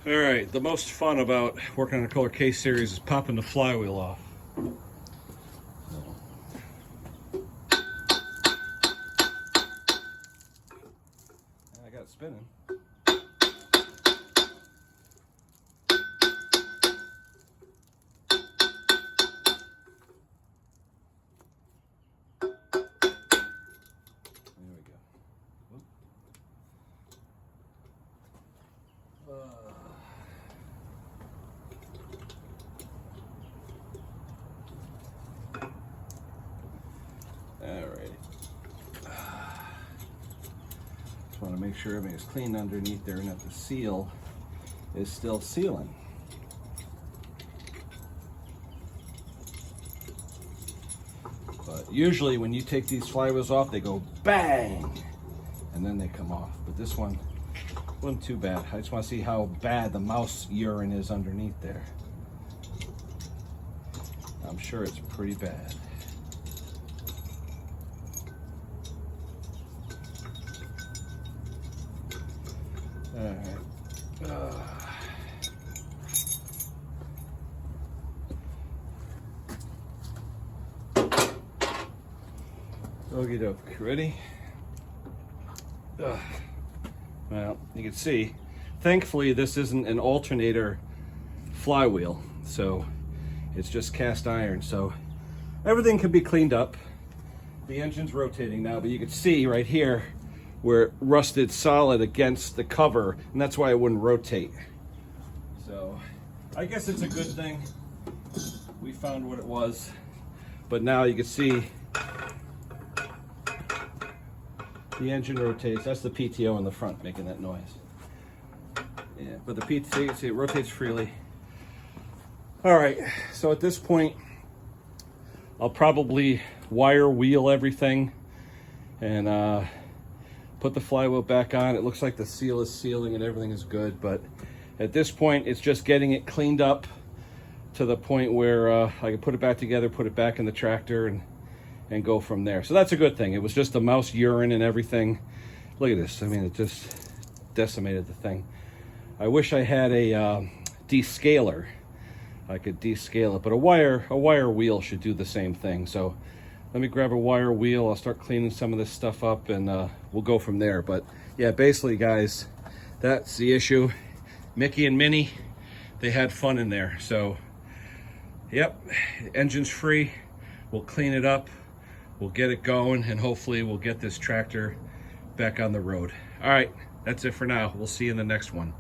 All right, the most fun about working on a Kohler K series is popping the flywheel off. I got it spinning. There we go. Alrighty. Just want to make sure everything is clean underneath there and that the seal is still sealing. But usually when you take these flywheels off, they go bang, and then they come off. But this one wasn't too bad. I just want to see how bad the mouse urine is underneath there. I'm sure it's pretty bad. All right. Okie doke. Ready? Well, you can see, thankfully this isn't an alternator flywheel, so it's just cast iron, so everything can be cleaned up. The engine's rotating now, but you can see right here where it rusted solid against the cover, and that's why it wouldn't rotate. So I guess it's a good thing we found what it was, but now you can see the engine rotates. That's the PTO in the front making that noise. Yeah, but the PTO, you can see it rotates freely. All right, so at this point, I'll probably wire wheel everything and put the flywheel back on. It looks like the seal is sealing and everything is good, but at this point, it's just getting it cleaned up to the point where I can put it back together, put it back in the tractor, and go from there. So that's a good thing. It was just the mouse urine and everything. Look at this. I mean, it just decimated the thing. I wish I had a descaler. I could descale it, but a wire wheel should do the same thing. So let me grab a wire wheel. I'll start cleaning some of this stuff up, and we'll go from there. But yeah, basically, guys, that's the issue. Mickey and Minnie, they had fun in there. So, yep, engine's free. We'll clean it up. We'll get it going, and hopefully we'll get this tractor back on the road. All right, that's it for now. We'll see you in the next one.